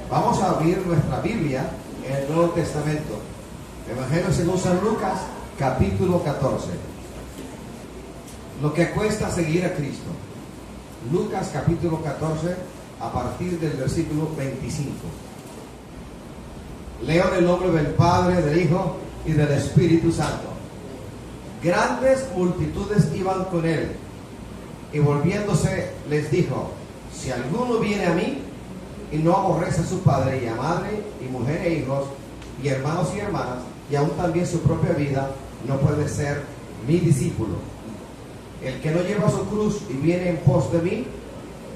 Vamos a abrir nuestra Biblia en el Nuevo Testamento. Evangelio según San Lucas, capítulo 14. Lo que cuesta seguir a Cristo. Lucas capítulo 14, a partir del versículo 25. Leo en el nombre del Padre, del Hijo y del Espíritu Santo. Grandes multitudes iban con él, y volviéndose les dijo: si alguno viene a mí y no aborrece a su padre y a madre y mujer e hijos y hermanos y hermanas y aún también su propia vida, no puede ser mi discípulo. El que no lleva su cruz y viene en pos de mí,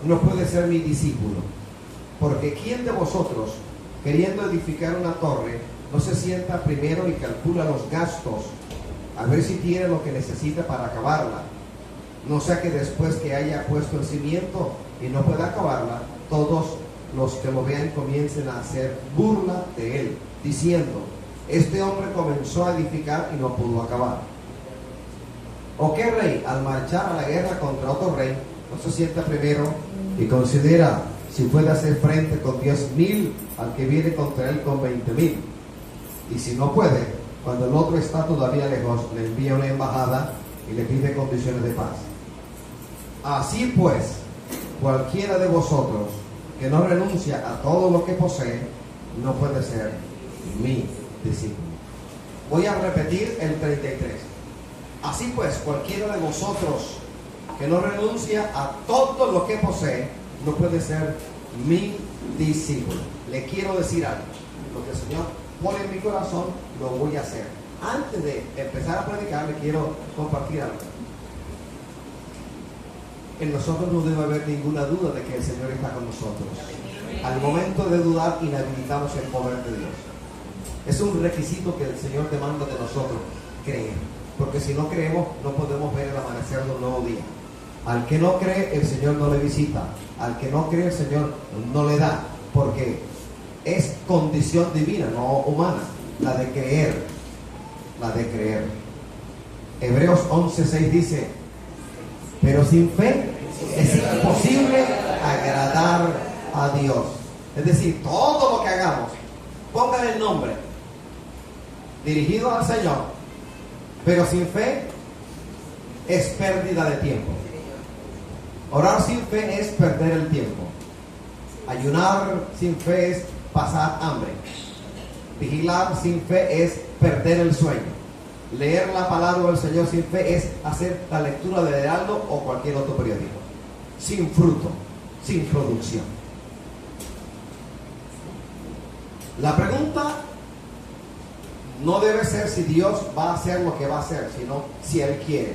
no puede ser mi discípulo. Porque ¿quién de vosotros, queriendo edificar una torre, no se sienta primero y calcula los gastos, a ver si tiene lo que necesita para acabarla? No sea que después que haya puesto el cimiento y no pueda acabarla, todos los que lo vean comiencen a hacer burla de él, diciendo: este hombre comenzó a edificar y no pudo acabar. ¿O qué rey, al marchar a la guerra contra otro rey, no se sienta primero y considera si puede hacer frente con 10,000 al que viene contra él con 20,000? Y si no puede, cuando el otro está todavía lejos, le envía una embajada y le pide condiciones de paz. Así pues, cualquiera de vosotros que no renuncia a todo lo que posee, no puede ser mi discípulo. Voy a repetir el 33. Así pues, cualquiera de vosotros que no renuncia a todo lo que posee, no puede ser mi discípulo. Le quiero decir algo. Lo que el Señor pone en mi corazón, lo voy a hacer. Antes de empezar a predicar, le quiero compartir algo. En nosotros no debe haber ninguna duda de que el Señor está con nosotros. Al momento de dudar, inhabilitamos el poder de Dios. Es un requisito que el Señor demanda de nosotros: creer. Porque si no creemos, no podemos ver el amanecer de un nuevo día. Al que no cree, el Señor no le visita. Al que no cree, el Señor no le da. Porque es condición divina, no humana, la de creer. La de creer. Hebreos 11:6 dice: pero sin fe es imposible agradar a Dios. Es decir, todo lo que hagamos, póngale el nombre dirigido al Señor, pero sin fe es pérdida de tiempo. Orar sin fe es perder el tiempo. Ayunar sin fe es pasar hambre. Vigilar sin fe es perder el sueño. Leer la palabra del Señor sin fe es hacer la lectura de Heraldo o cualquier otro periódico, sin fruto, sin producción. La pregunta no debe ser si Dios va a hacer lo que va a hacer, sino si Él quiere.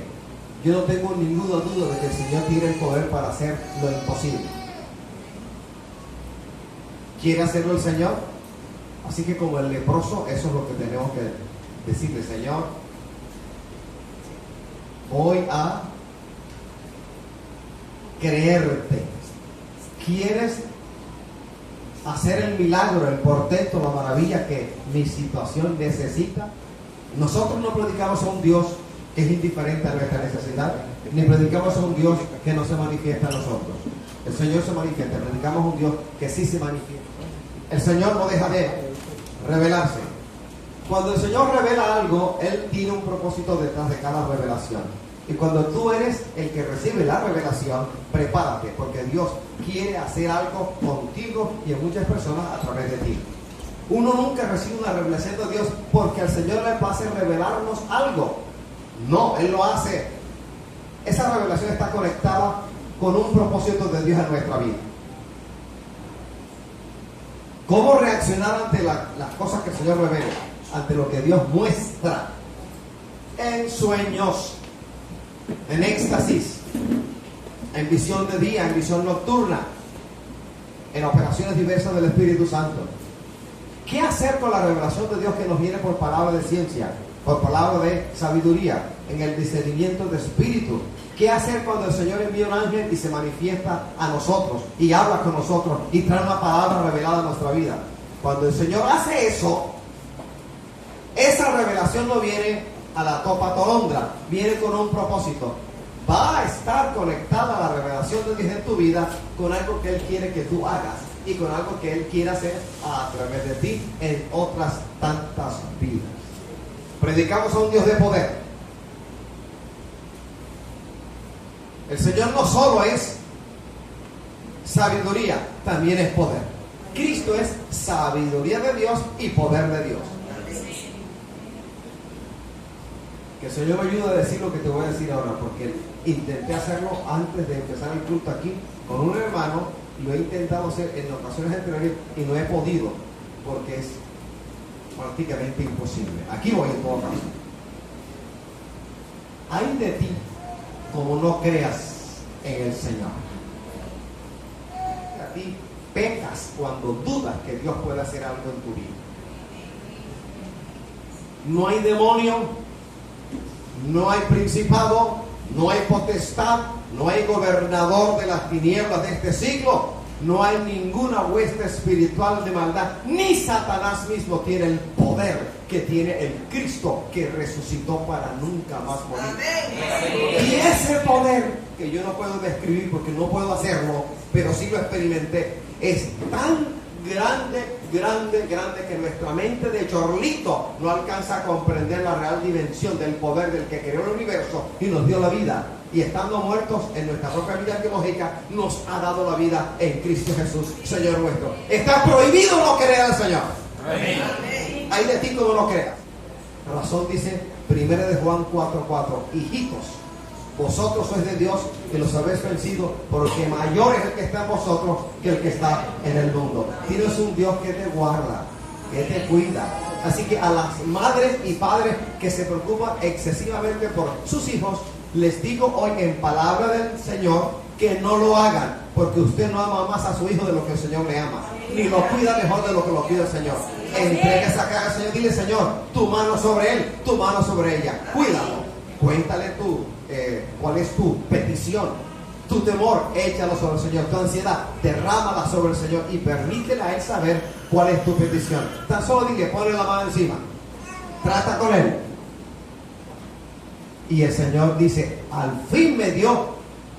Yo no tengo ninguna duda de que el Señor tiene el poder para hacer lo imposible. ¿Quiere hacerlo el Señor? Así que como el leproso, eso es lo que tenemos que decirle: Señor, voy a creerte. ¿Quieres hacer el milagro, el portento, la maravilla que mi situación necesita? Nosotros no predicamos a un Dios que es indiferente a nuestra necesidad, ni predicamos a un Dios que no se manifiesta a nosotros. El Señor se manifiesta. Predicamos a un Dios que sí se manifiesta. El Señor no deja de revelarse. Cuando el Señor revela algo, Él tiene un propósito detrás de cada revelación. Y cuando tú eres el que recibe la revelación, prepárate, porque Dios quiere hacer algo contigo y en muchas personas a través de ti. Uno nunca recibe una revelación de Dios porque al Señor le pase revelarnos algo. No, Él lo hace. Esa revelación está conectada con un propósito de Dios en nuestra vida. ¿Cómo reaccionar ante las cosas que el Señor revela? Ante lo que Dios muestra en sueños, en éxtasis, en visión de día, en visión nocturna, en operaciones diversas del Espíritu Santo. ¿Qué hacer con la revelación de Dios que nos viene por palabra de ciencia, por palabra de sabiduría, en el discernimiento de espíritu? ¿Qué hacer cuando el Señor envía un ángel y se manifiesta a nosotros y habla con nosotros y trae una palabra revelada a nuestra vida? Cuando el Señor hace eso, esa revelación no viene a la topa tolondra, viene con un propósito. Va a estar conectada a la revelación de Dios en tu vida con algo que Él quiere que tú hagas. y con algo que Él quiere hacer a través de ti en otras tantas vidas. Predicamos a un Dios de poder. El Señor no solo es sabiduría, también es poder. Cristo es sabiduría de Dios y poder de Dios. Que el Señor me ayude a decir lo que te voy a decir ahora, porque intenté hacerlo antes de empezar el culto aquí con un hermano, y lo he intentado hacer en ocasiones anteriores y no he podido, porque es prácticamente imposible. Aquí voy en todo caso. Ay de ti como no creas en el Señor. A ti pecas cuando dudas que Dios puede hacer algo en tu vida. No hay demonio, no hay principado, no hay potestad, no hay gobernador de las tinieblas de este siglo, no hay ninguna hueste espiritual de maldad, ni Satanás mismo tiene el poder que tiene el Cristo que resucitó para nunca más morir. Y ese poder, que yo no puedo describir porque no puedo hacerlo, pero sí lo experimenté, es tan grande que nuestra mente de chorlito no alcanza a comprender la real dimensión del poder del que creó el universo y nos dio la vida. Y estando muertos en nuestra propia vida biológica, nos ha dado la vida en Cristo Jesús, Señor nuestro. Está prohibido no creer al Señor. Amén. Hay de ti como no creas. La razón dice 1 de Juan 4:4: hijitos, vosotros sois de Dios que los habéis vencido, porque mayor es el que está en vosotros que el que está en el mundo. Tienes un Dios que te guarda, que te cuida. Así que a las madres y padres que se preocupan excesivamente por sus hijos, les digo hoy en palabra del Señor que no lo hagan, porque usted no ama más a su hijo de lo que el Señor le ama, ni lo cuida mejor de lo que lo cuida el Señor. Entrega esa carga al Señor, dile: Señor, tu mano sobre él, tu mano sobre ella, cuídalo. Cuéntale tú cuál es tu petición, tu temor, échalo sobre el Señor, tu ansiedad, derrámala sobre el Señor y permítele a él saber cuál es tu petición. Tan solo dile: ponle la mano encima, trata con él. Y el Señor dice: al fin me dio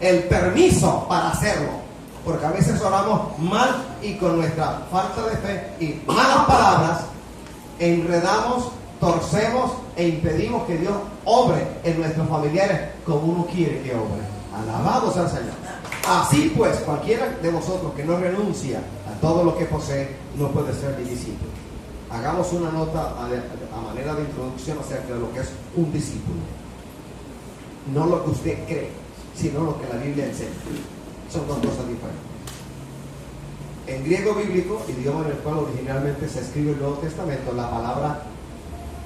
el permiso para hacerlo, porque a veces oramos mal y con nuestra falta de fe y malas palabras enredamos, torcemos e impedimos que Dios obre en nuestros familiares como uno quiere que obre. Alabado sea el Señor. Así pues, cualquiera de vosotros que no renuncia a todo lo que posee no puede ser mi discípulo. Hagamos una nota a manera de introducción acerca de lo que es un discípulo. No lo que usted cree, sino lo que la Biblia enseña. Son dos cosas diferentes. En griego bíblico, idioma en el cual originalmente se escribe el Nuevo Testamento, la palabra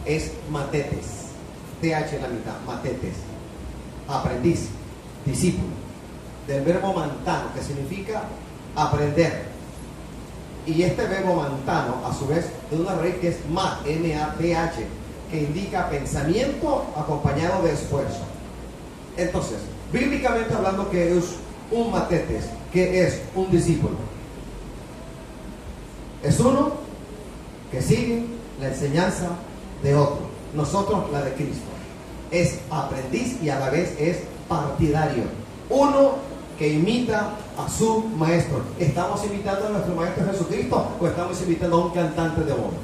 es matetes, TH en la mitad, matetes, aprendiz, discípulo, del verbo mantano, que significa aprender. Y este verbo mantano, a su vez, de una raíz que es mat, M-A-T-H, que indica pensamiento acompañado de esfuerzo. Entonces, bíblicamente hablando, ¿qué es un matetes? ¿Qué es un discípulo? Es uno que sigue la enseñanza de otro. Nosotros la de Cristo. Es aprendiz y a la vez es partidario. Uno que imita a su maestro. ¿Estamos imitando a nuestro maestro Jesucristo o estamos imitando a un cantante de boda?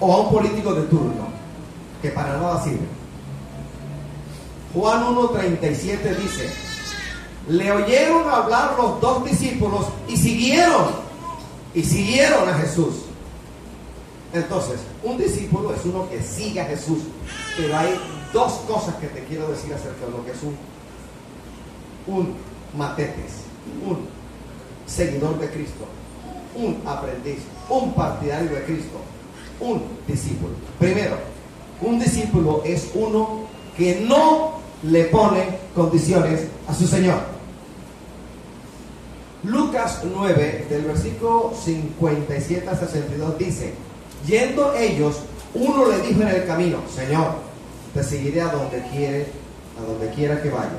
O a un político de turno que para nada sirve. Juan 1:37 dice: le oyeron hablar los dos discípulos y siguieron a Jesús. Entonces, un discípulo es uno que sigue a Jesús. Pero hay dos cosas que te quiero decir acerca de lo que es un matetes, un seguidor de Cristo, un aprendiz, un partidario de Cristo, un discípulo. Primero, un discípulo es uno que no le pone condiciones a su Señor. Lucas 9, del versículo 57 a 62 dice: yendo ellos, uno le dijo en el camino: Señor, te seguiré a donde quiera que vayas.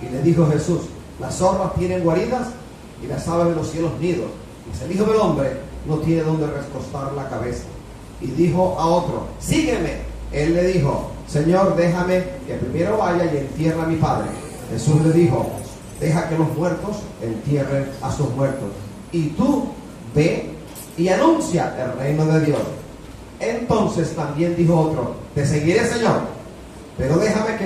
Y le dijo Jesús: las zorras tienen guaridas y las aves de los cielos nidos, mas el Hijo del Hombre no tiene donde recostar la cabeza. Y dijo a otro: sígueme. Él le dijo: Señor, déjame que primero vaya y entierre a mi padre. Jesús le dijo: deja que los muertos entierren a sus muertos. Y tú ve y anuncia el reino de Dios. Entonces también dijo otro, te seguiré, Señor, pero déjame que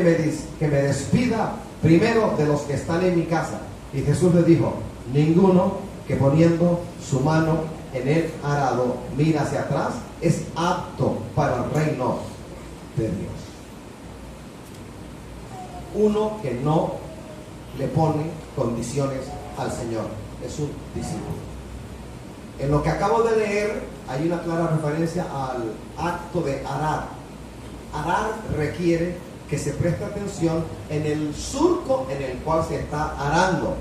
me despida primero de los que están en mi casa. Y Jesús le dijo, ninguno que poniendo su mano en el arado mira hacia atrás es apto para el reino de Dios. Uno que no le pone condiciones al Señor es un discípulo. En lo que acabo de leer hay una clara referencia al acto de arar. Arar requiere que se preste atención en el surco en el cual se está arando.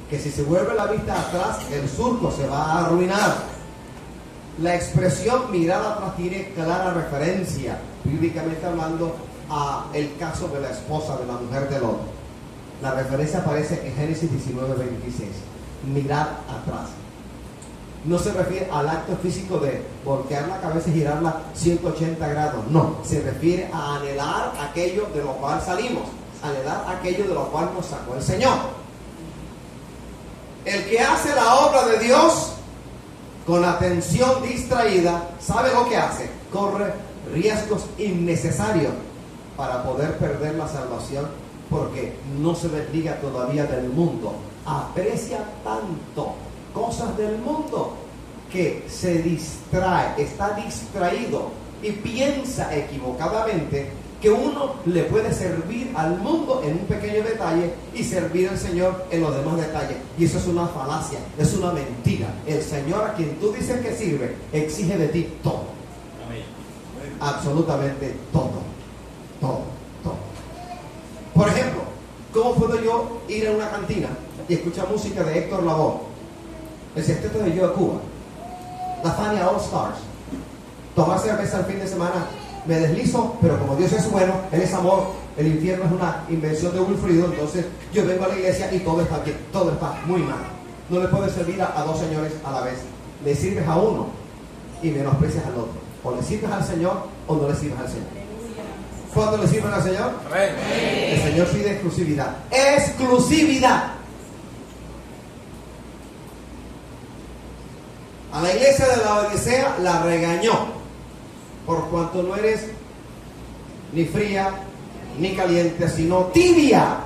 Que si se vuelve la vista atrás, el surco se va a arruinar. La expresión mirar atrás tiene clara referencia, bíblicamente hablando, a el caso de la esposa de la mujer de Lot. La referencia aparece en Génesis 19:26. Mirar atrás. No se refiere al acto físico de voltear la cabeza y girarla 180 grados. No, se refiere a anhelar aquello de lo cual salimos, anhelar aquello de lo cual nos sacó el Señor. El que hace la obra de Dios con atención distraída, ¿sabe lo que hace? Corre riesgos innecesarios para poder perder la salvación, porque no se desliga todavía del mundo. Aprecia tanto cosas del mundo que se distrae, está distraído y piensa equivocadamente que uno le puede servir al mundo en un pequeño detalle y servir al Señor en los demás detalles. Y eso es una falacia, es una mentira. El Señor a quien tú dices que sirve exige de ti todo. Amén. Absolutamente todo. Todo. Por ejemplo, ¿cómo puedo yo ir a una cantina y escuchar música de Héctor Lavoe, el sexteto de Yo de Cuba, la Fania All Stars, tomar cerveza el fin de semana? Me deslizo, pero como Dios es bueno, Él es amor, el infierno es una invención de Wilfrido, entonces yo vengo a la iglesia y todo está bien, todo está muy mal. No le puedes servir a dos señores a la vez. Le sirves a uno y menosprecias al otro. O le sirves al Señor o no le sirves al Señor. ¿Cuándo le sirven al Señor? El Señor pide exclusividad. ¡Exclusividad! A la iglesia de la Odisea la regañó, por cuanto no eres ni fría ni caliente, sino tibia,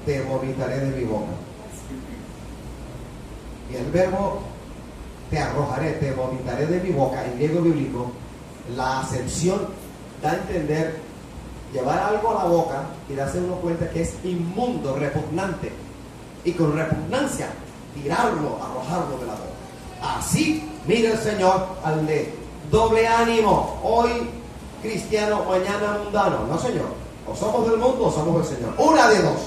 te vomitaré de mi boca. Y el verbo te arrojaré, te vomitaré de mi boca, en griego bíblico, la acepción da a entender llevar algo a la boca y darse uno cuenta que es inmundo, repugnante, y con repugnancia tirarlo, arrojarlo de la boca. Así mira el Señor al de doble ánimo, hoy cristiano, mañana mundano. No, Señor, o somos del mundo o somos del Señor, una de dos.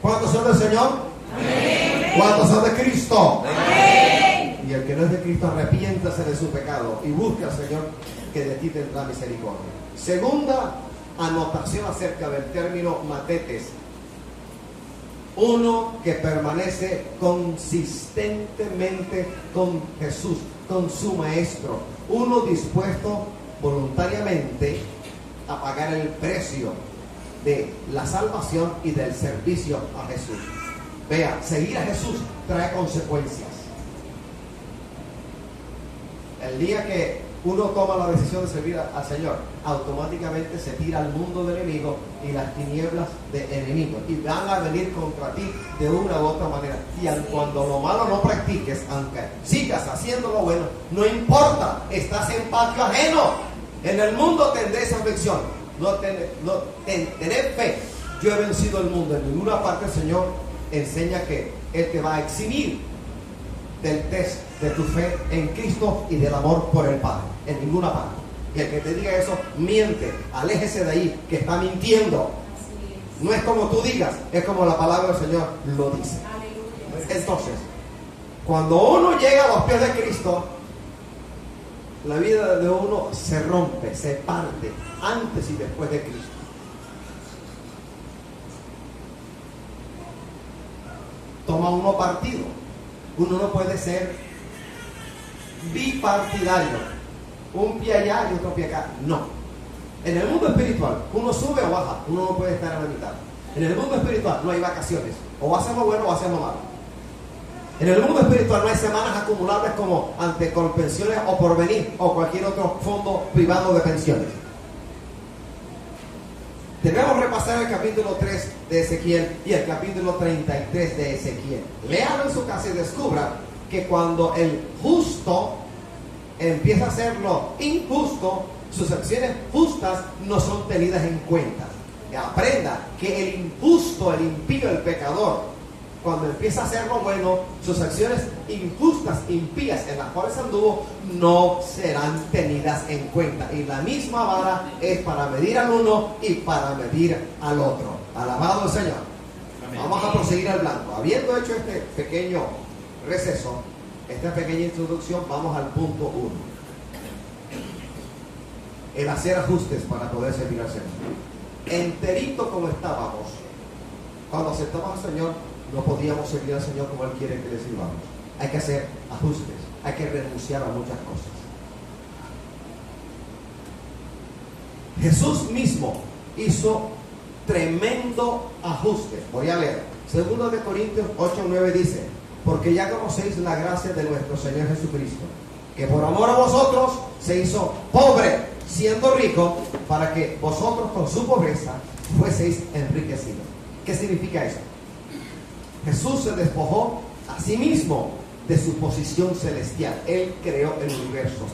¿Cuántos son del Señor? Amén. ¿Cuántos son de Cristo? Amén. Y el que no es de Cristo, arrepiéntase de su pecado y busca al Señor, que de ti tendrá misericordia. Segunda anotación acerca del término matetes: uno que permanece consistentemente con Jesús, con su Maestro, uno dispuesto voluntariamente a pagar el precio de la salvación y del servicio a Jesús. Vea, seguir a Jesús trae consecuencias. El día que uno toma la decisión de servir al Señor, automáticamente se tira al mundo del enemigo y las tinieblas de enemigos, y van a venir contra ti de una u otra manera. Y cuando lo malo no practiques, aunque sigas haciendo lo bueno, no importa, estás en patio ajeno. En el mundo tendréis aflicción. Tened fe. Yo he vencido el mundo. En ninguna parte el Señor enseña que Él te va a eximir del test de tu fe en Cristo y del amor por el Padre. En ninguna parte. Y el que te diga eso, miente. Aléjese de ahí, que está mintiendo. No es como tú digas, es como la palabra del Señor lo dice. Entonces, cuando uno llega a los pies de Cristo, la vida de uno se rompe, se parte, antes y después de Cristo. Toma uno partido. Uno no puede ser bipartidario, un pie allá y otro pie acá. No. En el mundo espiritual, uno sube o baja, uno no puede estar a la mitad. En el mundo espiritual no hay vacaciones. O haces lo bueno o haces lo malo. En el mundo espiritual no hay semanas acumulables como ante Colpensiones o Porvenir o cualquier otro fondo privado de pensiones. Debemos repasar el capítulo 3 de Ezequiel y el capítulo 33 de Ezequiel. Léalo en su casa y descubra que cuando el justo empieza a hacer lo injusto, sus acciones justas no son tenidas en cuenta. Aprenda que el injusto, el impío, el pecador, cuando empieza a hacer lo bueno, sus acciones injustas, impías en las cuales anduvo, no serán tenidas en cuenta. Y la misma vara es para medir al uno y para medir al otro. Alabado el Señor. Amén. Vamos a proseguir al blanco. Habiendo hecho este pequeño receso, esta pequeña introducción, vamos al punto 1. El hacer ajustes para poder servir al Señor. Enterito como estábamos, cuando aceptamos al Señor, no podíamos servir al Señor como Él quiere que le sirvamos. Hay que hacer ajustes, hay que renunciar a muchas cosas. Jesús mismo hizo tremendo ajuste. Voy a leer. 2 Corintios 8:9 dice: porque ya conocéis la gracia de nuestro Señor Jesucristo, que por amor a vosotros se hizo pobre, siendo rico, para que vosotros con su pobreza fueseis enriquecidos. ¿Qué significa eso? Jesús se despojó a sí mismo de su posición celestial. Él creó el universo.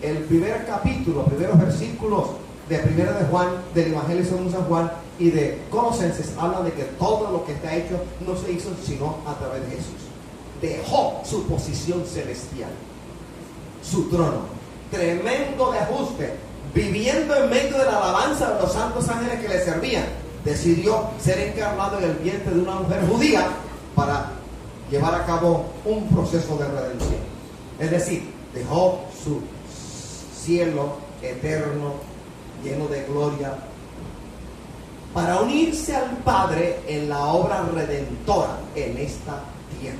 El primer capítulo, primeros versículos de Primera de Juan, del Evangelio según San Juan y de Colosenses hablan de que todo lo que está hecho no se hizo sino a través de Jesús. Dejó su posición celestial, su trono. Tremendo de ajuste. Viviendo en medio de la alabanza de los santos ángeles que le servían, decidió ser encarnado en el vientre de una mujer judía para llevar a cabo un proceso de redención. Es decir, dejó su cielo eterno, lleno de gloria, para unirse al Padre en la obra redentora en esta tierra.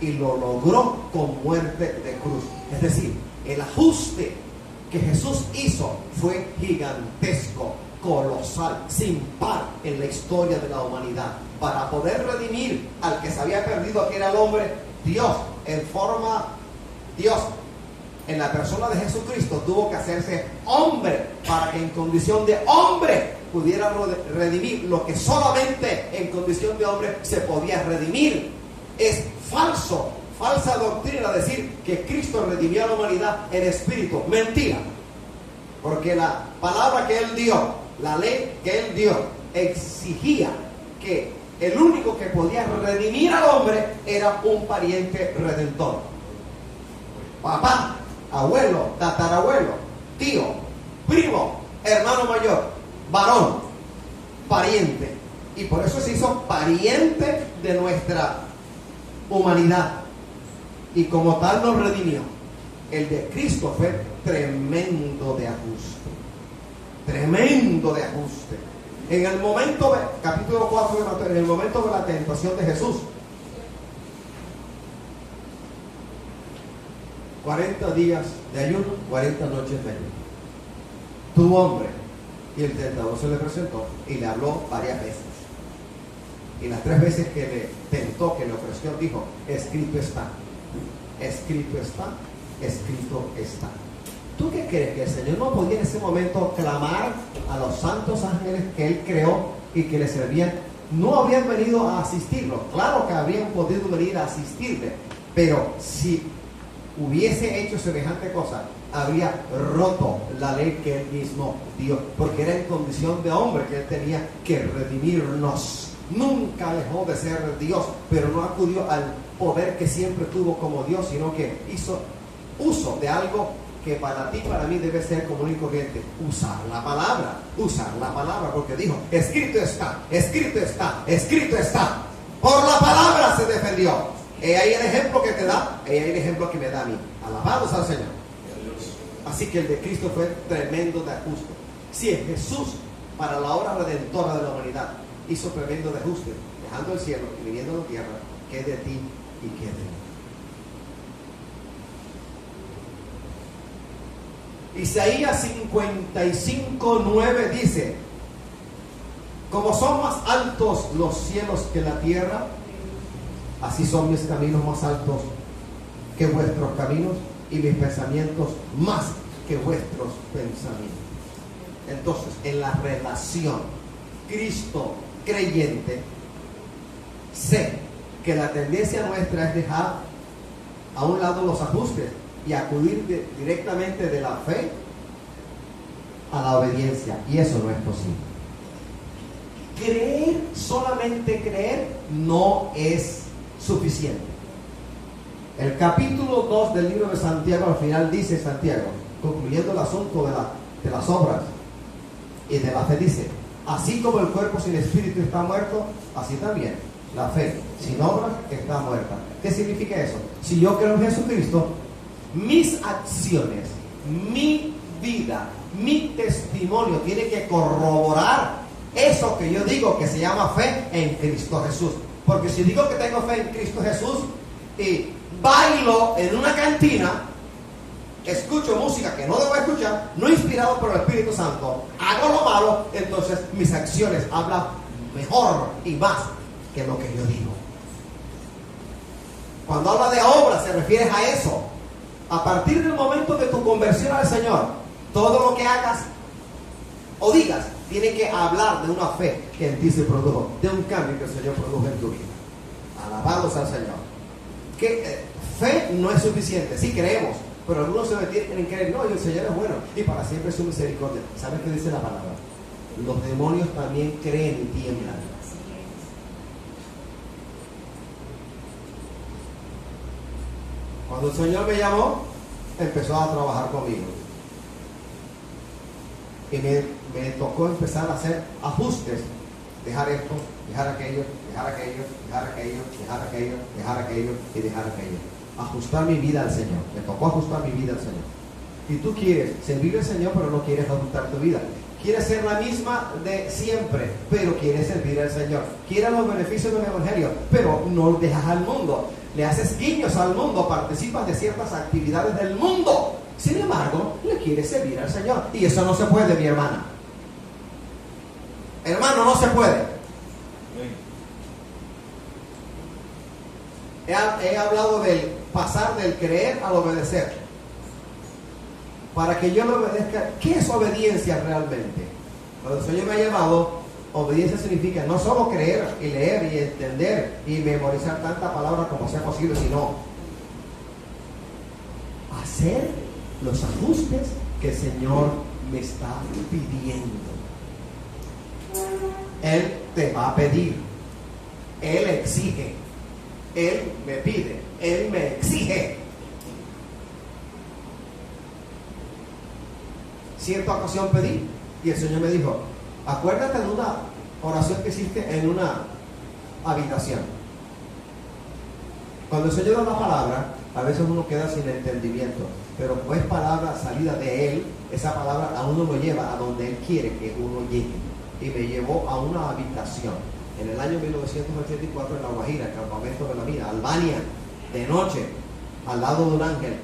Y lo logró con muerte de cruz. Es decir, el ajuste que Jesús hizo fue gigantesco, colosal, sin par en la historia de la humanidad, para poder redimir al que se había perdido, que era el hombre. Dios, en la persona de Jesucristo, tuvo que hacerse hombre para que en condición de hombre pudiera redimir lo que solamente en condición de hombre se podía redimir. Es falsa doctrina decir que Cristo redimió a la humanidad en espíritu. Mentira. Porque la palabra que Él dio, la ley que Él dio, exigía que el único que podía redimir al hombre era un pariente redentor. Papá, abuelo, tatarabuelo, tío, primo, hermano mayor, varón, pariente. Y por eso se hizo pariente de nuestra humanidad. Y como tal nos redimió. El de Cristo fue tremendo de ajuste. Tremendo de ajuste. En el momento de, capítulo 4 de Mateo, en el momento de la tentación de Jesús, 40 días de ayuno, 40 noches de ayuno. Tuvo hambre y el tentador se le presentó y le habló varias veces. Y las 3 veces que le tentó, que le ofreció, dijo: escrito está, escrito está, escrito está. ¿Tú qué crees? ¿Que el Señor no podía en ese momento clamar a los santos ángeles que Él creó y que le servían? No habían venido a asistirlo. Claro que habrían podido venir a asistirle, pero si hubiese hecho semejante cosa, habría roto la ley que Él mismo dio, porque era en condición de hombre que Él tenía que redimirnos. Nunca dejó de ser Dios, pero no acudió al poder que siempre tuvo como Dios, sino que hizo uso de algo que para ti, para mí debe ser común y corriente: usar la palabra, porque dijo: escrito está, escrito está, escrito está. Por la palabra se defendió. He ahí el ejemplo que te da, he ahí el ejemplo que me da a mí. Alabados al Señor. Así que el de Cristo fue tremendo de ajuste. Si es Jesús, para la obra redentora de la humanidad, hizo tremendo de ajuste, dejando el cielo y viniendo a la tierra, ¿qué de ti y qué de mí? Isaías 55:9 dice: como son más altos los cielos que la tierra, así son mis caminos más altos que vuestros caminos y mis pensamientos más que vuestros pensamientos. Entonces, en la relación Cristo creyente, sé que la tendencia nuestra es dejar a un lado los ajustes y acudir directamente de la fe a la obediencia, y eso no es posible. Creer, solamente creer, no es suficiente. El capítulo 2 del libro de Santiago, al final dice Santiago, concluyendo el asunto de las obras y de la fe, dice: así como el cuerpo sin espíritu está muerto, así también la fe sin obras está muerta. ¿Qué significa eso? Si yo creo en Jesucristo, mis acciones, mi vida, mi testimonio tiene que corroborar eso que yo digo que se llama fe en Cristo Jesús. Porque si digo que tengo fe en Cristo Jesús y bailo en una cantina, escucho música que no debo escuchar, no inspirado por el Espíritu Santo, hago lo malo, entonces mis acciones hablan mejor y más que lo que yo digo. Cuando habla de obra se refiere a eso. A partir del momento de tu conversión al Señor, todo lo que hagas o digas tiene que hablar de una fe que en ti se produjo, de un cambio que el Señor produjo en tu vida. Alabados al Señor. Que fe no es suficiente, sí creemos, pero algunos se detienen en creer, no, el Señor es bueno y para siempre es su misericordia. ¿Sabes qué dice la palabra? Los demonios también creen y tiemblan. Cuando el Señor me llamó, empezó a trabajar conmigo. Y me tocó empezar a hacer ajustes. Dejar esto, dejar aquello, dejar aquello, dejar aquello, dejar aquello, dejar aquello y dejar aquello. Ajustar mi vida al Señor. Me tocó ajustar mi vida al Señor. Y tú quieres servir al Señor, pero no quieres ajustar tu vida. Quieres ser la misma de siempre, pero quieres servir al Señor. Quieres los beneficios del Evangelio, pero no dejas al mundo. Le haces guiños al mundo, participas de ciertas actividades del mundo. Sin embargo, le quieres servir al Señor. Y eso no se puede, mi hermana. Hermano, no se puede. He hablado del pasar del creer al obedecer. Para que yo le obedezca, ¿qué es obediencia realmente? Cuando el Señor me ha llamado, obediencia significa no solo creer y leer y entender y memorizar tanta palabra como sea posible, sino hacer los ajustes que el Señor me está pidiendo. Él te va a pedir, Él exige, Él me pide, Él me exige. Cierta ocasión pedí y el Señor me dijo: acuérdate de una oración que hiciste en una habitación. Cuando el Señor da la palabra, a veces uno queda sin entendimiento, pero como es palabra salida de Él, esa palabra a uno lo lleva a donde Él quiere que uno llegue. Y me llevó a una habitación en el año 1984 en La Guajira, el campamento de la mina, Albania, de noche, al lado de un ángel.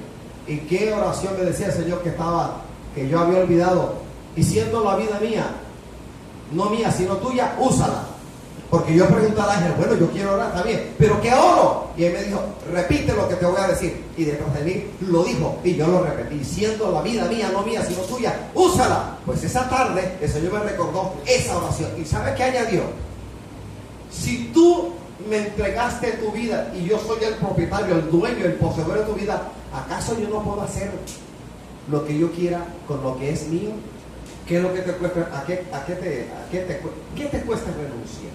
¿Y qué oración me decía el Señor que yo había olvidado? Y siendo la vida mía, no mía, sino tuya, úsala. Porque yo pregunté al ángel, bueno, yo quiero orar, está bien, pero ¿qué oro? Y él me dijo, repite lo que te voy a decir. Y detrás de mí lo dijo, y yo lo repetí, siendo la vida mía, no mía, sino tuya, úsala. Pues esa tarde el Señor me recordó esa oración. ¿Y sabes qué añadió? Si tú me entregaste tu vida y yo soy el propietario, el dueño, el poseedor de tu vida, ¿acaso yo no puedo hacer lo que yo quiera con lo que es mío? ¿Qué es lo que te cuesta? ¿Qué te cuesta renunciar?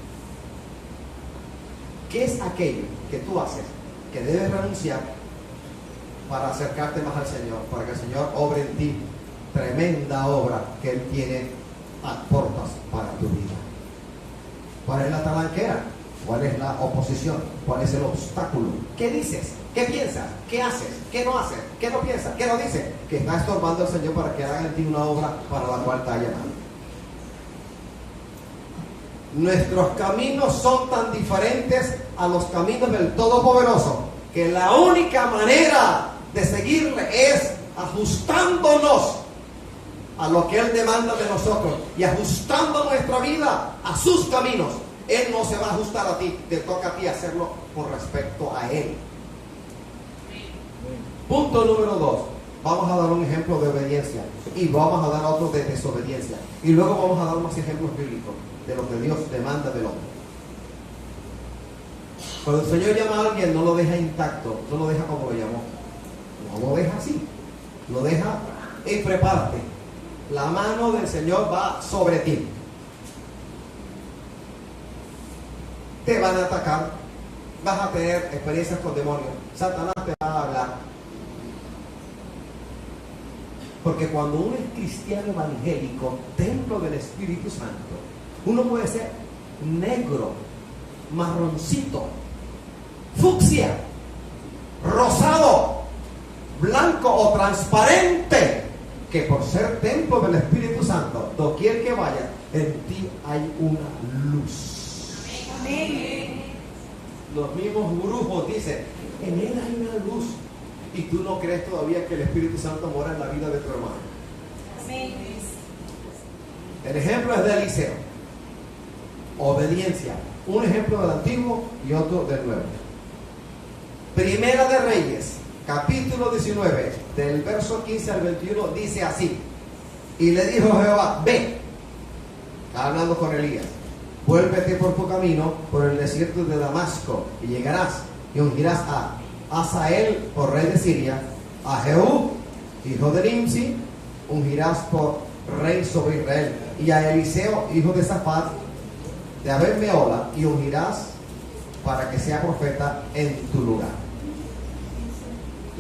¿Qué es aquello que tú haces que debes renunciar para acercarte más al Señor? Para que el Señor obre en ti tremenda obra que Él tiene a portas para tu vida. ¿Cuál es la talanquera? ¿Cuál es la oposición? ¿Cuál es el obstáculo? ¿Qué dices? ¿Qué piensas? ¿Qué haces? ¿Qué no haces? ¿Qué no piensas? ¿Qué no dices? Que está estorbando al Señor para que haga en ti una obra para la cual te ha llamado. Nuestros caminos son tan diferentes a los caminos del Todopoderoso que la única manera de seguirle es ajustándonos a lo que Él demanda de nosotros y ajustando nuestra vida a sus caminos. Él no se va a ajustar a ti, te toca a ti hacerlo con respecto a Él. Punto número 2. Vamos a dar un ejemplo de obediencia y vamos a dar otro de desobediencia. Y luego vamos a dar más ejemplos bíblicos de lo que Dios demanda del hombre. Cuando el Señor llama a alguien, no lo deja intacto, no lo deja como lo llamó. No lo deja así. Lo deja y prepárate. La mano del Señor va sobre ti. Te van a atacar. Vas a tener experiencias con demonios. Satanás te va a hablar. Porque cuando uno es cristiano evangélico, templo del Espíritu Santo, uno puede ser negro, marroncito, fucsia, rosado, blanco o transparente, que por ser templo del Espíritu Santo, doquier que vaya, en ti hay una luz. Amén. Los mismos brujos dicen, en él hay una luz. Y tú no crees todavía que el Espíritu Santo mora en la vida de tu hermano. Amén. El ejemplo es de Eliseo. Obediencia. Un ejemplo del Antiguo y otro del Nuevo. Primera de Reyes, capítulo 19, del verso 15 al 21, dice así. Y le dijo Jehová, ve, hablando con Elías, vuélvete por tu camino por el desierto de Damasco y llegarás y ungirás a Hazael por rey de Siria, a Jehú, hijo de Nimsi, ungirás por rey sobre Israel, y a Eliseo, hijo de Safat, de Abel Meola, y ungirás para que sea profeta en tu lugar.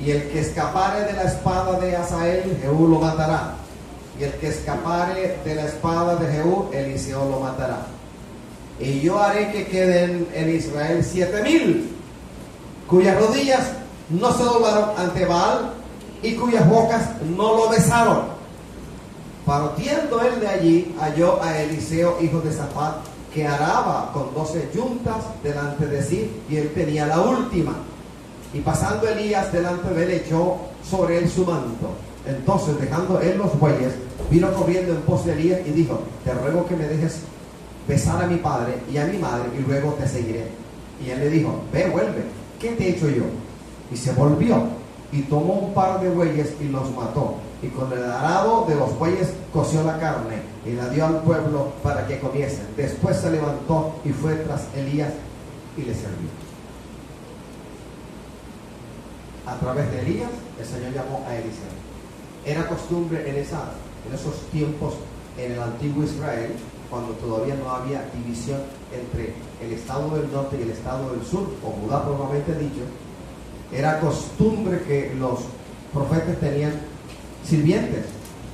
Y el que escapare de la espada de Hazael, Jehú lo matará. Y el que escapare de la espada de Jehú, Eliseo lo matará. Y yo haré que queden en Israel 7,000, cuyas rodillas no se doblaron ante Baal y cuyas bocas no lo besaron. Partiendo él de allí, halló a Eliseo, hijo de Safat, que araba con 12 yuntas delante de sí, y él tenía la última. Y pasando Elías delante de él, echó sobre él su manto. Entonces, dejando él los bueyes, vino corriendo en pos de Elías y dijo, te ruego que me dejes besar a mi padre y a mi madre, y luego te seguiré. Y él le dijo, ve, vuelve. ¿Qué te he hecho yo? Y se volvió y tomó un par de bueyes y los mató. Y con el arado de los bueyes coció la carne y la dio al pueblo para que comiesen. Después se levantó y fue tras Elías y le sirvió. A través de Elías, el Señor llamó a Eliseo. Era costumbre en esos tiempos en el antiguo Israel, cuando todavía no había división entre el estado del norte y el estado del sur, o Judá propiamente dicho, era costumbre que los profetas tenían sirvientes,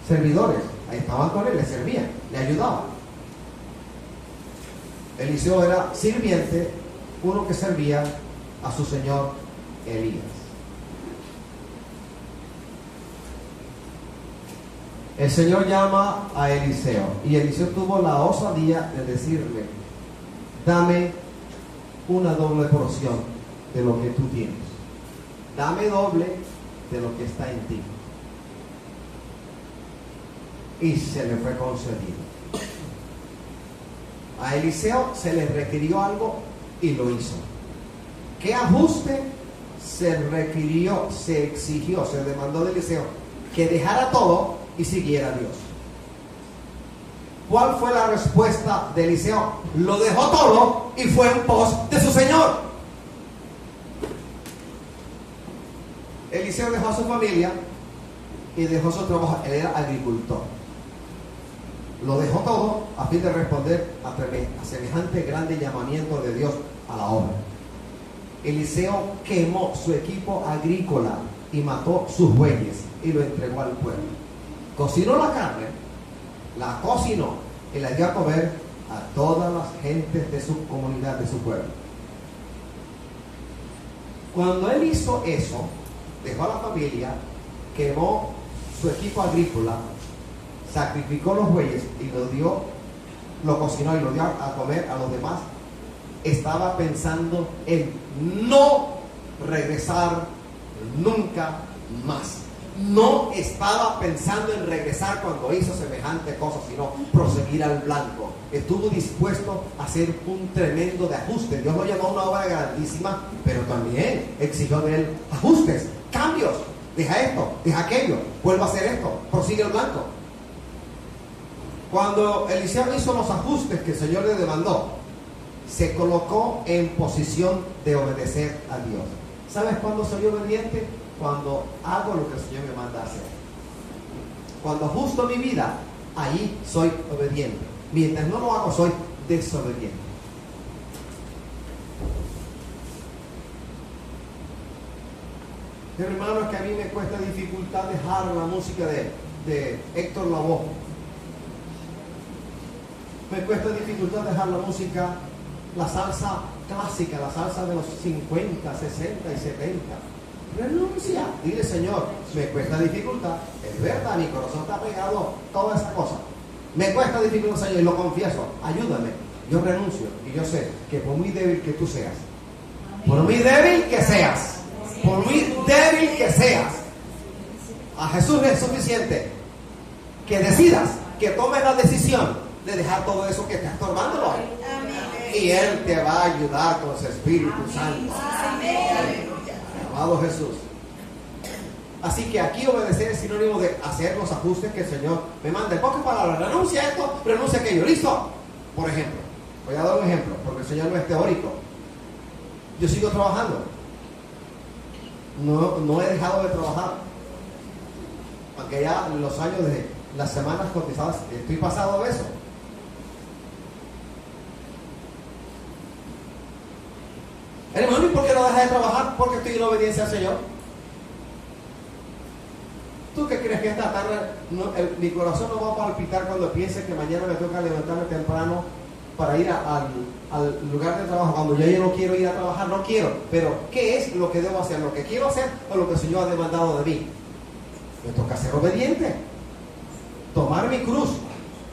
servidores, ahí estaban con él, le servían, le ayudaban. Eliseo era sirviente, uno que servía a su señor Elías. El Señor llama a Eliseo y Eliseo tuvo la osadía de decirle, dame una doble porción de lo que tú tienes. Dame doble de lo que está en ti. Y se le fue concedido. A Eliseo se le requirió algo y lo hizo. ¿Qué ajuste se requirió, se exigió, se demandó de Eliseo? Que dejara todo y siguiera a Dios. ¿Cuál fue la respuesta de Eliseo? Lo dejó todo y fue en pos de su Señor. Eliseo dejó a su familia y dejó su trabajo. Él era agricultor. Lo dejó todo a fin de responder a semejante grande llamamiento de Dios a la obra. Eliseo quemó su equipo agrícola y mató sus bueyes y lo entregó al pueblo. Cocinó la carne, la cocinó y la dio a comer a todas las gentes de su comunidad, de su pueblo. Cuando él hizo eso, dejó a la familia, quemó su equipo agrícola, sacrificó los bueyes y lo cocinó y lo dio a comer a los demás, estaba pensando en no regresar nunca más. no estaba pensando en regresar cuando hizo semejante cosa, sino proseguir al blanco. Estuvo dispuesto a hacer un tremendo de ajuste. Dios lo llamó a una obra grandísima, pero también exigió de él ajustes, cambios. Deja esto, deja aquello, vuelve a hacer esto, prosigue al blanco. Cuando Eliseo hizo los ajustes que el Señor le demandó, se colocó en posición de obedecer a Dios. ¿Sabes cuándo soy obediente? Cuando hago lo que el Señor me manda hacer. Cuando ajusto mi vida, ahí soy obediente. Mientras no lo hago, soy desobediente. Pero hermano, es que a mí me cuesta dificultad dejar la música de Héctor Lavoe. Me cuesta dificultad dejar la música, la salsa clásica, la salsa de los 50, 60 y 70. Renuncia, dile: Señor, me cuesta dificultad, es verdad, mi corazón está pegado a toda esa cosa. Me cuesta dificultad, Señor, y lo confieso, ayúdame. Yo renuncio y yo sé que por muy débil que tú seas, por muy débil que seas, por muy débil que seas, a Jesús es suficiente que decidas, que tomes la decisión de dejar todo eso que está estorbándolo. Y Él te va a ayudar con su Espíritu Santo. Amado Jesús. Así que aquí obedecer es sinónimo de hacer los ajustes que el Señor me manda. En pocas palabras, renuncia a esto, renuncia a aquello. ¿Listo? Por ejemplo, voy a dar un ejemplo, porque el Señor no es teórico. Yo sigo trabajando. No he dejado de trabajar. Aunque ya los años de las semanas cotizadas estoy pasado de eso. Hermano, ¿y por qué no dejas de trabajar? Porque estoy en obediencia al Señor. ¿Tú qué crees que esta tarde mi corazón no va a palpitar cuando piense que mañana me toca levantarme temprano para ir al lugar de trabajo? Cuando yo no quiero ir a trabajar, no quiero. Pero ¿qué es lo que debo hacer? ¿Lo que quiero hacer o lo que el Señor ha demandado de mí? Me toca ser obediente. Tomar mi cruz,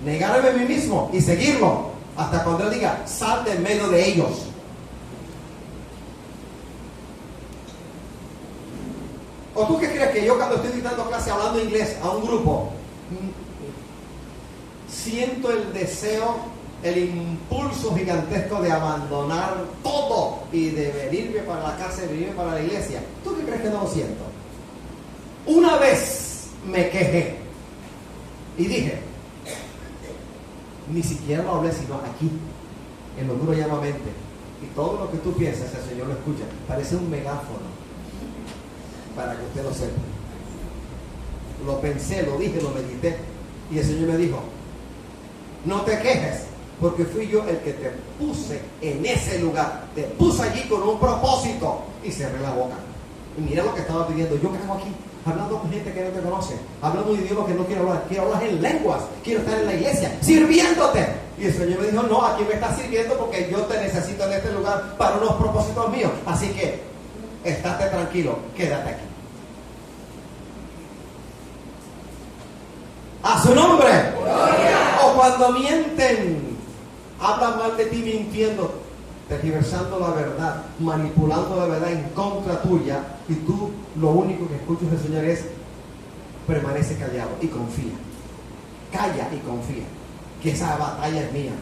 negarme a mí mismo y seguirlo hasta cuando Él diga: sal de en medio de ellos. ¿O tú qué crees que yo, cuando estoy dictando clase hablando inglés a un grupo, siento el deseo, el impulso gigantesco de abandonar todo y de venirme para la casa y venirme para la iglesia? ¿Tú qué crees que no lo siento? Una vez me quejé y dije, ni siquiera lo hablé sino aquí, en lo duro llamamente, y todo lo que tú piensas el Señor lo escucha. Parece un megáfono, para que usted lo sepa. Lo pensé, lo dije, lo medité, y el Señor me dijo: no te quejes, porque fui yo el que te puse en ese lugar, te puse allí con un propósito. Y cerré la boca y mira lo que estaba pidiendo. Yo, ¿qué hago aquí? Hablando con gente que no te conoce, hablando un idioma que no quiero hablar en lenguas, quiero estar en la iglesia sirviéndote. Y el Señor me dijo: no, aquí me estás sirviendo porque yo te necesito en este lugar para unos propósitos míos, así que estate tranquilo, quédate aquí. ¡A su nombre! ¡Gloria! O cuando mienten, hablan mal de ti mintiendo, tergiversando la verdad, manipulando la verdad en contra tuya, y tú lo único que escuchas del Señor es: permanece callado y confía. Calla y confía, que esa batalla es mía.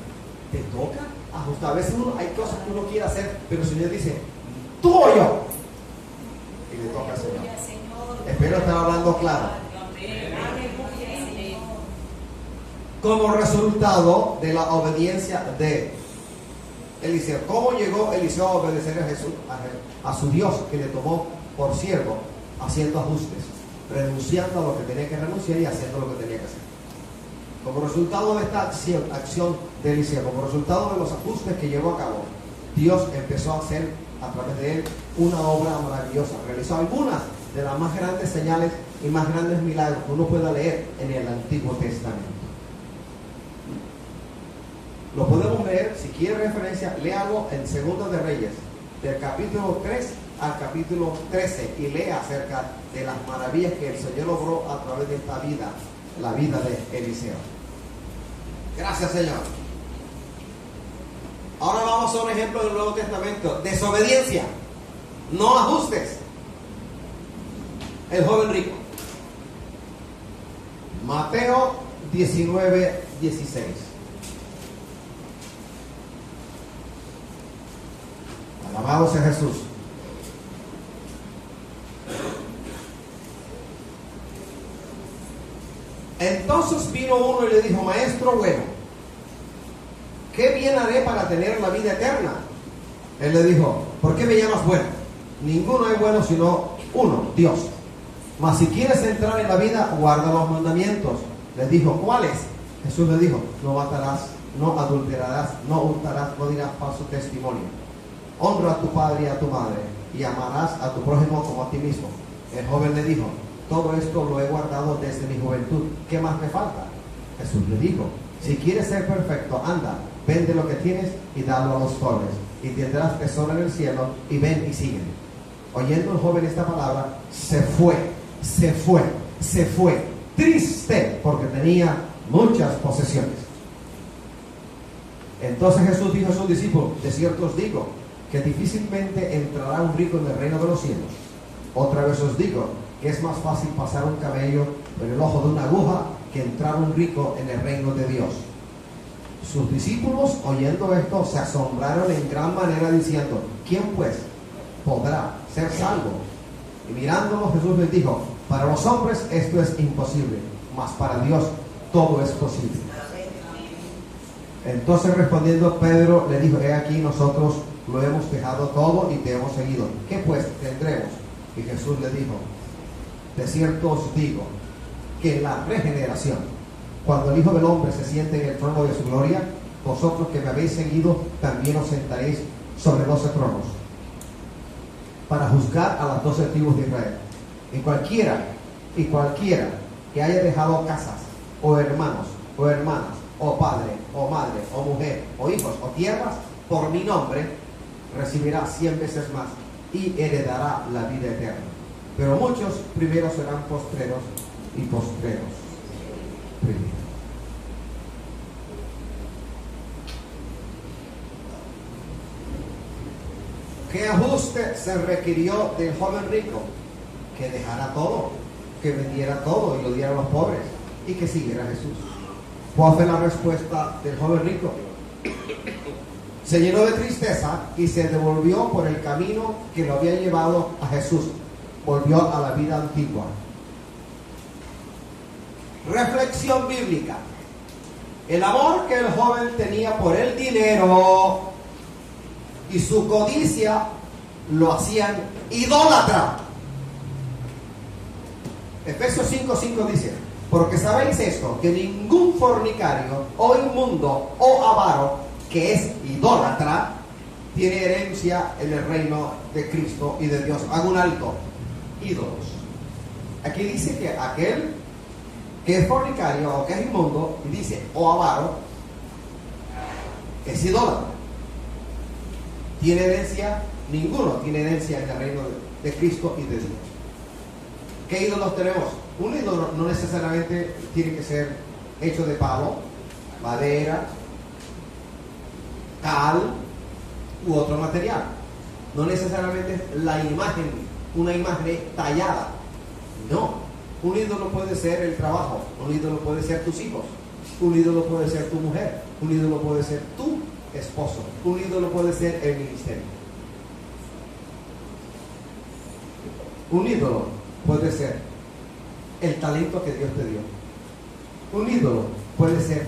Te toca ajustar. A veces hay cosas que uno quiere hacer, pero el Señor dice: tú o yo. Y le toca al Señor. Espero estar hablando claro. Como resultado de la obediencia de Eliseo. ¿Cómo llegó Eliseo a obedecer a Jesús, a su Dios, que le tomó por siervo? Haciendo ajustes, renunciando a lo que tenía que renunciar y haciendo lo que tenía que hacer. Como resultado de esta acción de Eliseo, como resultado de los ajustes que llevó a cabo, Dios empezó a hacer a través de él una obra maravillosa. Realizó algunas de las más grandes señales y más grandes milagros que uno pueda leer en el Antiguo Testamento. Lo podemos leer, si quiere referencia, léalo en Segunda de Reyes, del capítulo 3 al capítulo 13, y lea acerca de las maravillas que el Señor logró a través de esta vida, la vida de Eliseo. Gracias, Señor. Ahora vamos a un ejemplo del Nuevo Testamento: desobediencia, no ajustes. El joven rico. Mateo 19, 16. Alabado sea Jesús. Entonces vino uno y le dijo: Maestro bueno, ¿qué bien haré para tener la vida eterna? Él le dijo: ¿por qué me llamas bueno? Ninguno hay bueno sino uno, Dios. Mas si quieres entrar en la vida, guarda los mandamientos. Le dijo: ¿cuáles? Jesús le dijo: no matarás, no adulterarás, no hurtarás, no dirás falso testimonio. Honra a tu padre y a tu madre, y amarás a tu prójimo como a ti mismo. El joven le dijo: todo esto lo he guardado desde mi juventud. ¿Qué más me falta? Jesús le dijo: si quieres ser perfecto, anda, vende lo que tienes y dalo a los pobres, y tendrás tesoro en el cielo, y ven y sígueme. Oyendo el joven esta palabra, se fue, triste, porque tenía muchas posesiones. Entonces Jesús dijo a sus discípulos: de cierto os digo, que difícilmente entrará un rico en el reino de los cielos. Otra vez os digo, que es más fácil pasar un camello en el ojo de una aguja, que entrar un rico en el reino de Dios. Sus discípulos, oyendo esto, se asombraron en gran manera, diciendo: ¿quién pues podrá ser salvo? Y mirándolo, Jesús les dijo: para los hombres esto es imposible, mas para Dios todo es posible. Entonces respondiendo Pedro le dijo: he aquí, nosotros lo hemos dejado todo y te hemos seguido. ¿Qué pues tendremos? Y Jesús le dijo: de cierto os digo, que en la regeneración, cuando el Hijo del Hombre se siente en el trono de su gloria, vosotros que me habéis seguido también os sentaréis sobre 12 tronos, para juzgar a las 12 tribus de Israel. Y cualquiera que haya dejado casas, o hermanos, o hermanas, o padre, o madre, o mujer, o hijos, o tierras, por mi nombre, recibirá 100 veces más y heredará la vida eterna. Pero muchos primeros serán postreros, y postreros primeros. ¿Qué ajuste se requirió del joven rico? Que dejara todo, que vendiera todo y lo diera a los pobres, y que siguiera a Jesús. ¿Cuál fue la respuesta del joven rico? Se llenó de tristeza y se devolvió por el camino que lo había llevado a Jesús. Volvió a la vida antigua. Reflexión bíblica. El amor que el joven tenía por el dinero y su codicia lo hacían idólatra. Efesios 5:5 dice: porque sabéis esto, que ningún fornicario o inmundo o avaro que es idólatra tiene herencia en el reino de Cristo y de Dios. Hago un alto. Ídolos. Aquí dice que aquel que es fornicario o que es inmundo, y dice, o avaro, es idólatra. ¿Tiene herencia? Ninguno tiene herencia en el reino de Cristo y de Dios. ¿Qué ídolos tenemos? Un ídolo no necesariamente tiene que ser hecho de palo, madera, cal u otro material. No necesariamente la imagen, una imagen tallada. No. Un ídolo puede ser el trabajo, un ídolo puede ser tus hijos, un ídolo puede ser tu mujer, un ídolo puede ser tu esposo, un ídolo puede ser el ministerio. Un ídolo puede ser el talento que Dios te dio. Un ídolo puede ser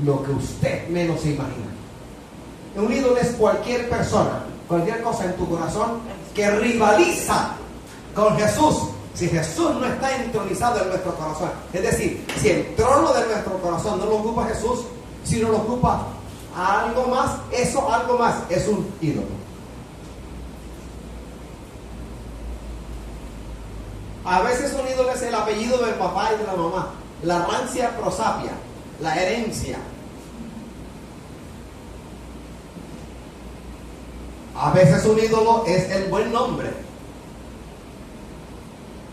lo que usted menos se imagina. Un ídolo es cualquier persona, cualquier cosa en tu corazón que rivaliza con Jesús. Si Jesús no está entronizado en nuestro corazón, es decir, si el trono de nuestro corazón no lo ocupa Jesús, sino lo ocupa algo más, eso algo más es un ídolo. A veces un ídolo es el apellido del papá y de la mamá, la rancia prosapia, la herencia. A veces un ídolo es el buen nombre.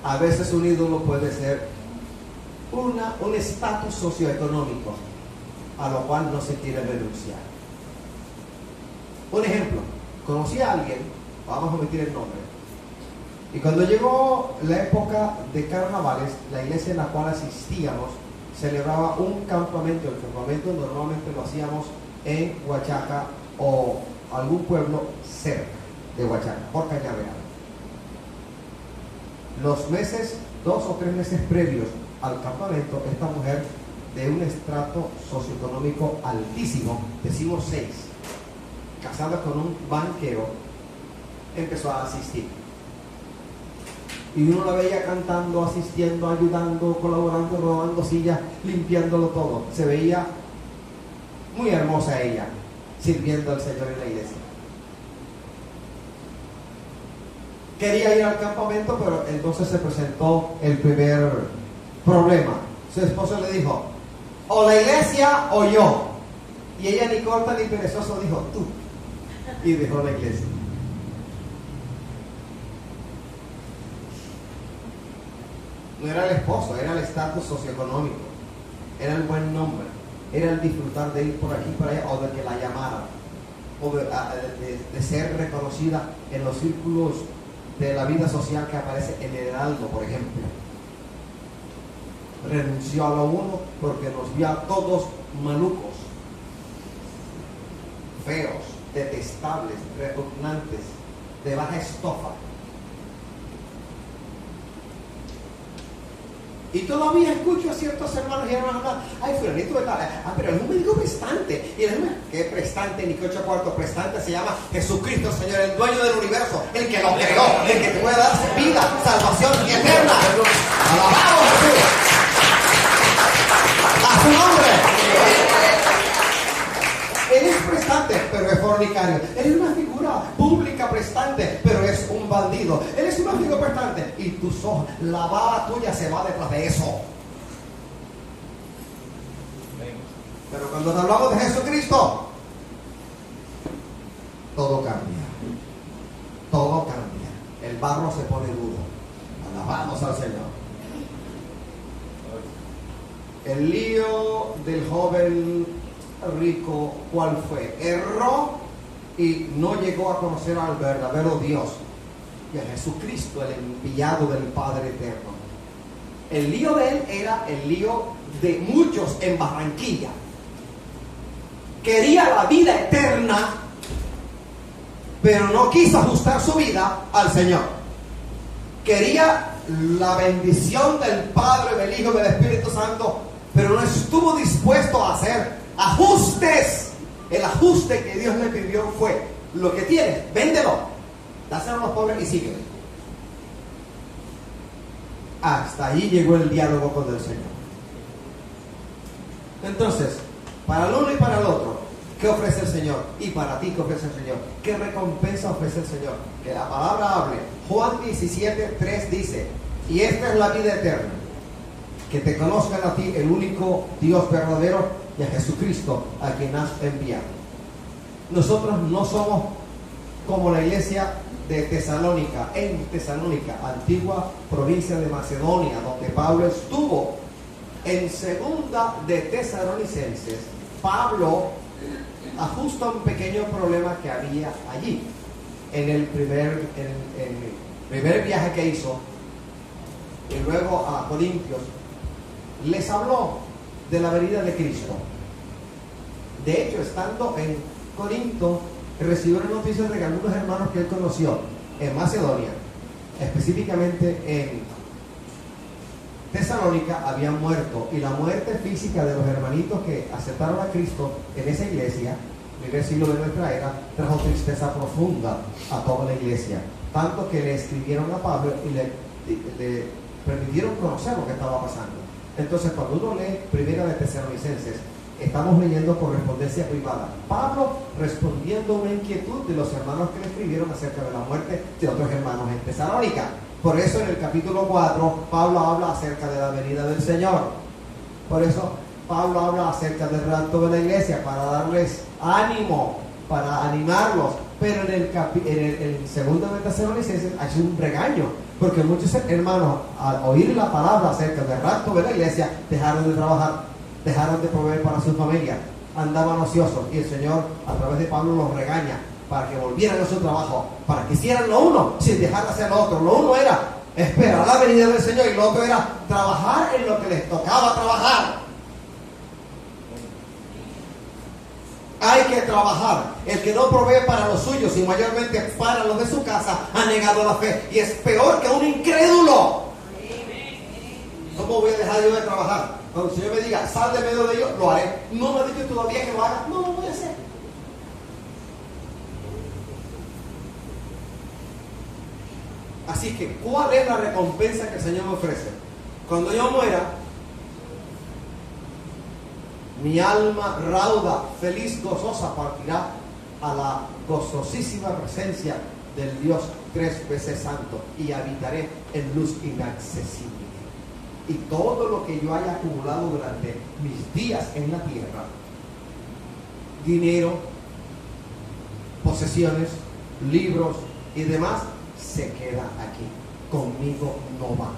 A veces un ídolo puede ser un estatus socioeconómico a lo cual no se quiere renunciar. Un ejemplo, conocí a alguien, vamos a omitir el nombre, y cuando llegó la época de carnavales, la iglesia en la cual asistíamos celebraba un campamento. El campamento normalmente lo hacíamos en Huachaca o algún pueblo cerca de Huachaca, por Cañaveral. Los meses, 2 o 3 meses previos al campamento, esta mujer de un estrato socioeconómico altísimo, decimos 6, casada con un banquero, empezó a asistir. Y uno la veía cantando, asistiendo, ayudando, colaborando, robando sillas, limpiándolo todo. Se veía muy hermosa ella, sirviendo al Señor en la iglesia. Quería ir al campamento, pero entonces se presentó el primer problema. Su esposo le dijo, o la iglesia o yo. Y ella, ni corta ni perezoso, dijo, tú. Y dejó la iglesia. No era el esposo, era el estatus socioeconómico, era el buen nombre, era el disfrutar de ir por aquí y por allá, o de que la llamaran, o de ser reconocida en los círculos de la vida social que aparece en el Heraldo, por ejemplo. Renunció a lo uno porque nos vio a todos malucos, feos, detestables, repugnantes, de baja estofa. Y todavía escucho a ciertos hermanos y hermanas hablar, ay, fulanito, pero es un médico prestante. Y el ¿qué prestante? Ni que 8 cuartos prestante. Se llama Jesucristo, Señor, el dueño del universo, el que lo creó, el que te puede dar vida, salvación eterna. Alabado Jesús. A su nombre. Él es prestante, pero es fornicario. Él es una figura pública prestante, pero es un bandido. Él es una figura prestante y tus ojos, la bala tuya se va detrás de eso. Pero cuando hablamos de Jesucristo, todo cambia. Todo cambia. El barro se pone duro. Alabamos al Señor. El lío del joven rico, ¿cuál fue? Erró y no llegó a conocer al verdadero Dios y a Jesucristo, el enviado del Padre eterno. El lío de él era el lío de muchos en Barranquilla. Quería la vida eterna, pero no quiso ajustar su vida al Señor. Quería la bendición del Padre, del Hijo y del Espíritu Santo, pero no estuvo dispuesto a hacer ajustes. El ajuste que Dios le pidió fue: lo que tienes, véndelo, dáselo a los pobres y sígueme. Hasta allí llegó el diálogo con el Señor. Entonces, para el uno y para el otro, ¿qué ofrece el Señor? Y para ti, ¿qué ofrece el Señor? ¿Qué recompensa ofrece el Señor? Que la palabra hable. Juan 17:3 dice: y esta es la vida eterna, que te conozcan a ti, el único Dios verdadero, y a Jesucristo, a quien has enviado. Nosotros no somos como la iglesia de Tesalónica, en Tesalónica, antigua provincia de Macedonia, donde Pablo estuvo. En segunda de Tesalonicenses, Pablo ajusta un pequeño problema que había allí. En el primer viaje que hizo, y luego a Corintios, les habló de la venida de Cristo. De hecho, estando en Corinto, recibió noticias de que algunos hermanos que él conoció en Macedonia, específicamente en Tesalónica, habían muerto, y la muerte física de los hermanitos que aceptaron a Cristo en esa iglesia, primer siglo de nuestra era, trajo tristeza profunda a toda la iglesia, tanto que le escribieron a Pablo y le permitieron conocer lo que estaba pasando. Entonces, cuando uno lee Primera de Tesalonicenses, estamos leyendo correspondencia privada. Pablo respondiendo a una inquietud de los hermanos que le escribieron acerca de la muerte de otros hermanos en Tesalónica. Por eso en el capítulo 4, Pablo habla acerca de la venida del Señor. Por eso Pablo habla acerca del rapto de la iglesia, para darles ánimo, para animarlos. Pero en el segundo de Tesalonicenses hay un regaño, porque muchos hermanos, al oír la palabra acerca del rapto de la iglesia, dejaron de trabajar, dejaron de proveer para su familia, andaban ociosos, y el Señor a través de Pablo los regaña para que volvieran a su trabajo, para que hicieran lo uno sin dejar de hacer lo otro. Lo uno era esperar la venida del Señor, y lo otro era trabajar en lo que les tocaba trabajar. Hay que trabajar. El que no provee para los suyos y mayormente para los de su casa ha negado la fe y es peor que un incrédulo. ¿Cómo voy a dejar yo de trabajar? Cuando el Señor me diga, sal de medio de ellos, lo haré. No me ha dicho todavía que lo haga. No lo voy a hacer. Así que, ¿cuál es la recompensa que el Señor me ofrece? Cuando yo muera, mi alma rauda, feliz, gozosa, partirá a la gozosísima presencia del Dios 3 veces santo y habitaré en luz inaccesible. Y todo lo que yo haya acumulado durante mis días en la tierra, dinero, posesiones, libros y demás, se queda aquí. Conmigo no va.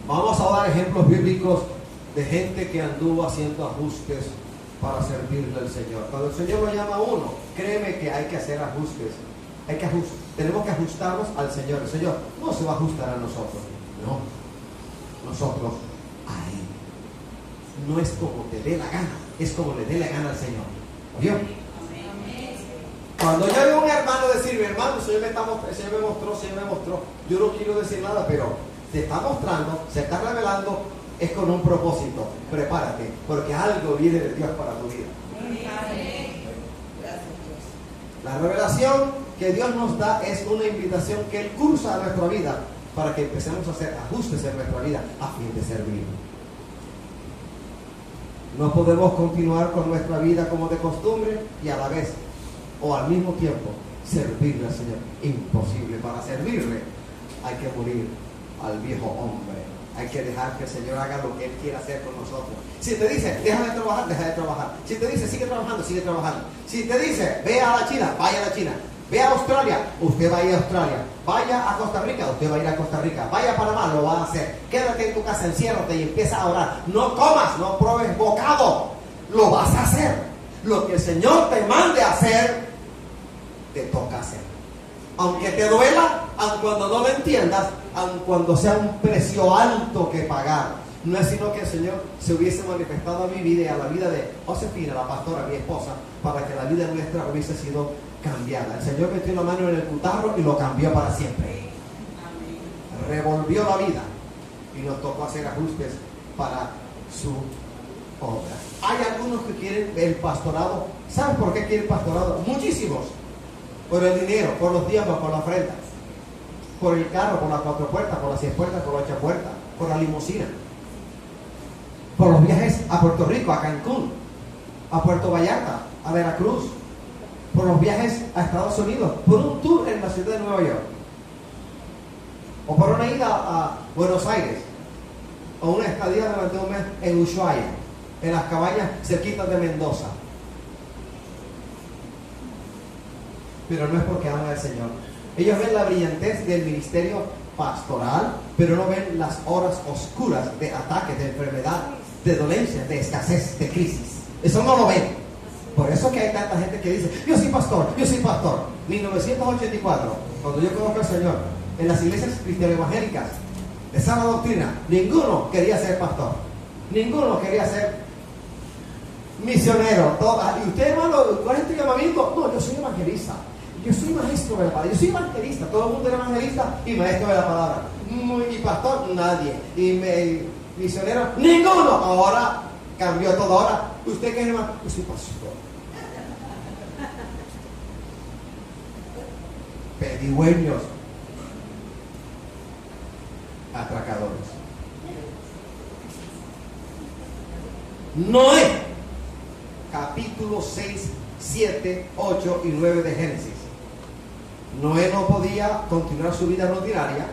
Vamos a dar ejemplos bíblicos de gente que anduvo haciendo ajustes para servirle al Señor. Cuando el Señor lo llama a uno, créeme que hay que hacer ajustes. Tenemos que ajustarnos al Señor. El Señor no se va a ajustar a nosotros. No. Nosotros a Él. No es como te dé la gana, es como le dé la gana al Señor. ¿Oyó? Cuando yo veo a un hermano decirme, hermano, el Señor me mostró, yo no quiero decir nada, pero te está mostrando, se está revelando, es con un propósito. Prepárate, porque algo viene de Dios para tu vida. La revelación que Dios nos da es una invitación que Él cursa a nuestra vida para que empecemos a hacer ajustes en nuestra vida a fin de servir. No podemos continuar con nuestra vida como de costumbre y a la vez o al mismo tiempo servirle al Señor. Imposible. Para servirle hay que morir al viejo hombre. Hay que dejar que el Señor haga lo que Él quiera hacer con nosotros. Si te dice, deja de trabajar, deja de trabajar. Si te dice, sigue trabajando, sigue trabajando. Si te dice, ve a la China, vaya a la China. Ve a Australia, usted va a ir a Australia. Vaya a Costa Rica, usted va a ir a Costa Rica. Vaya a Panamá, lo va a hacer. Quédate en tu casa, enciérrate y empieza a orar. No comas, no pruebes bocado. Lo vas a hacer. Lo que el Señor te mande a hacer, te toca hacer. Aunque te duela, aun cuando no lo entiendas, aun cuando sea un precio alto que pagar. No es sino que el Señor se hubiese manifestado a mi vida y a la vida de Josefina, la pastora, mi esposa, para que la vida nuestra hubiese sido cambiada. El Señor metió la mano en el cutarro y lo cambió para siempre. Revolvió la vida y nos tocó hacer ajustes para su obra. Hay algunos que quieren el pastorado. ¿Saben por qué quieren pastorado? Muchísimos. Por el dinero, por los diezmos, por la ofrenda, por el carro, por las 4 puertas, por las 6 puertas, por las 8 puertas, por la limusina, por los viajes a Puerto Rico, a Cancún, a Puerto Vallarta, a Veracruz, por los viajes a Estados Unidos, por un tour en la ciudad de Nueva York, o por una ida a Buenos Aires, o una estadía durante un mes en Ushuaia, en las cabañas cerquitas de Mendoza. Pero no es porque aman al Señor. Ellos ven la brillantez del ministerio pastoral, pero no ven las horas oscuras de ataques, de enfermedad, de dolencias, de escasez, de crisis. Eso no lo ven. Por eso que hay tanta gente que dice, yo soy pastor, yo soy pastor. 1984, cuando yo conozco al Señor, en las iglesias cristiano-evangélicas de sana doctrina, ninguno quería ser pastor. Ninguno quería ser misionero. Y usted, hermano, ¿cuál es tu llamamiento? No, yo soy evangelista. Yo soy maestro de la palabra. Yo soy evangelista. Todo el mundo era evangelista y maestro de la palabra. Y pastor, nadie. Y misionero, ninguno. Ahora cambió todo. Ahora, ¿usted qué es, hermano? Yo soy pastor. Pedigüeños. Atracadores. Noé, capítulo 6, 7, 8 y 9 de Génesis. Noé no podía continuar su vida ordinaria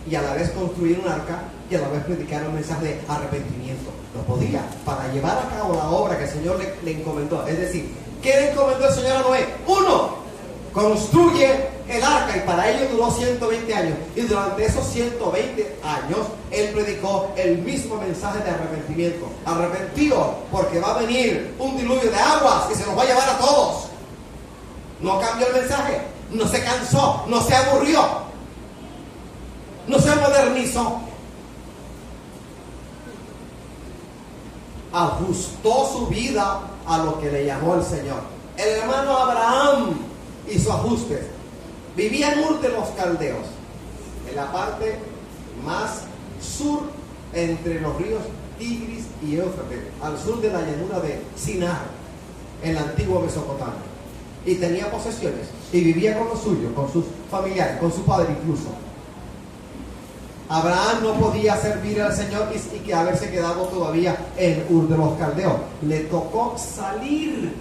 y a la vez construir un arca y a la vez predicar un mensaje de arrepentimiento. No podía, para llevar a cabo la obra que el Señor le encomendó. Es decir, ¿qué le encomendó el Señor a Noé? Uno, construye el arca, y para ello duró 120 años. Y durante esos 120 años, él predicó el mismo mensaje de arrepentimiento. Arrepentido, porque va a venir un diluvio de aguas que se nos va a llevar a todos. No cambió el mensaje, no se cansó, no se aburrió, no se modernizó. ajustó su vida a lo que le llamó el Señor. El hermano Abraham hizo ajustes. Vivía en Ur de los Caldeos, en la parte más sur entre los ríos Tigris y Éufrates, al sur de la llanura de Sinar, en la antigua Mesopotamia. Y tenía posesiones y vivía con los suyos, con sus familiares, con su padre incluso. Abraham no podía servir al Señor y que haberse quedado todavía en Ur de los Caldeos. Le tocó salir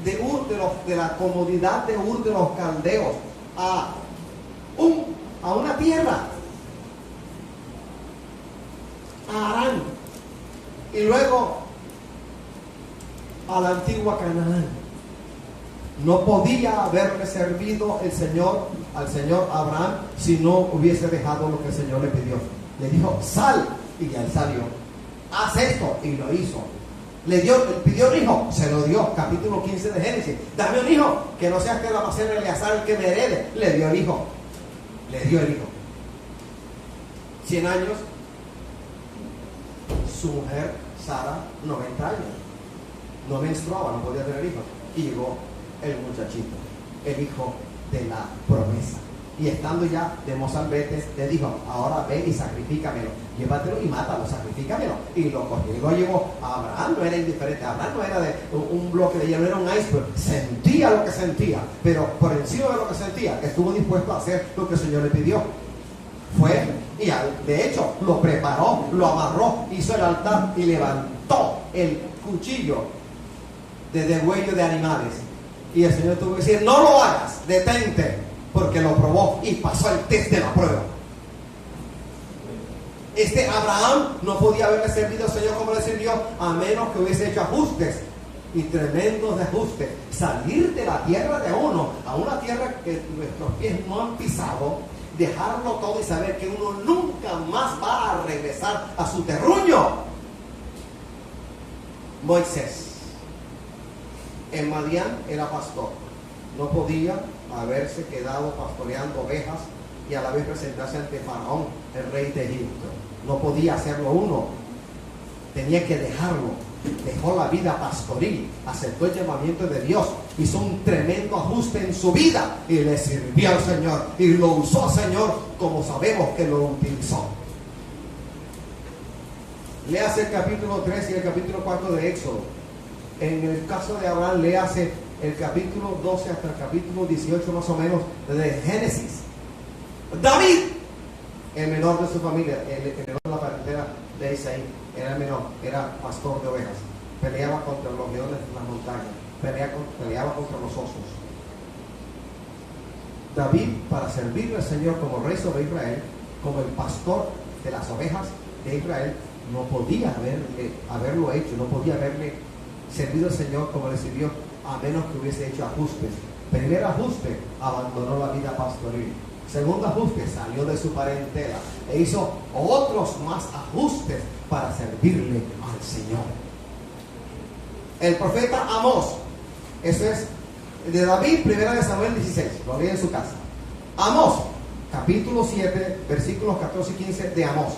de Ur de la comodidad de Ur de los Caldeos a una tierra, a Harán, y luego a la antigua Canaán. No podía haberle servido al Señor Abraham si no hubiese dejado lo que el Señor le pidió. Le dijo, sal, y él salió. Haz esto, y lo hizo. Le pidió un hijo, se lo dio. Capítulo 15 de Génesis. Dame un hijo, que no sea que la va a ser Eleazar el que me herede. Le dio el hijo. 100 años. Su mujer, Sara, 90 años. No menstruaba, no podía tener hijos. Y llegó el muchachito, el hijo de la promesa. Y estando ya de mozalbete, le dijo, ahora ve y sacrifícamelo. Llévatelo y mátalo, sacrifícamelo. Y lo cogió y lo llevó. Abraham no era indiferente. Abraham no era de un bloque de hielo, era un iceberg. Sentía lo que sentía, pero por encima de lo que sentía, estuvo dispuesto a hacer lo que el Señor le pidió. Fue, y de hecho, lo preparó, lo amarró, hizo el altar y levantó el cuchillo de degüello de animales. Y el Señor tuvo que decir, no lo hagas, detente, porque lo probó y pasó el test de la prueba. Abraham no podía haberle servido al Señor como le sirvió, a menos que hubiese hecho ajustes, y tremendos ajustes. Salir de la tierra de uno a una tierra que nuestros pies no han pisado, dejarlo todo y saber que uno nunca más va a regresar a su terruño. Moisés en Madián era pastor. No podía haberse quedado pastoreando ovejas y a la vez presentarse ante Faraón, el rey de Egipto. No podía hacerlo uno. Tenía que dejarlo. Dejó la vida pastoril, aceptó el llamamiento de Dios, hizo un tremendo ajuste en su vida y le sirvió al Señor y lo usó al Señor como sabemos que lo utilizó. Léase el capítulo 3 y el capítulo 4 de Éxodo. En el caso de Abraham, léase el capítulo 12 hasta el capítulo 18 más o menos de Génesis. David, el menor de su familia, el menor de la parentela de Isaí, era el menor, era pastor de ovejas, peleaba contra los leones de las montañas, peleaba contra los osos. David, para servirle al Señor como rey sobre Israel, como el pastor de las ovejas de Israel, no podía haberlo hecho, no podía haberle servido al Señor como le sirvió, a menos que hubiese hecho ajustes. Primer ajuste, abandonó la vida pastoril. Segundo ajuste, salió de su parentela e hizo otros más ajustes para servirle al Señor. El profeta Amós, eso es de David, 1 Samuel 16, lo leí en su casa. Amós, capítulo 7, versículos 14 y 15 de Amós.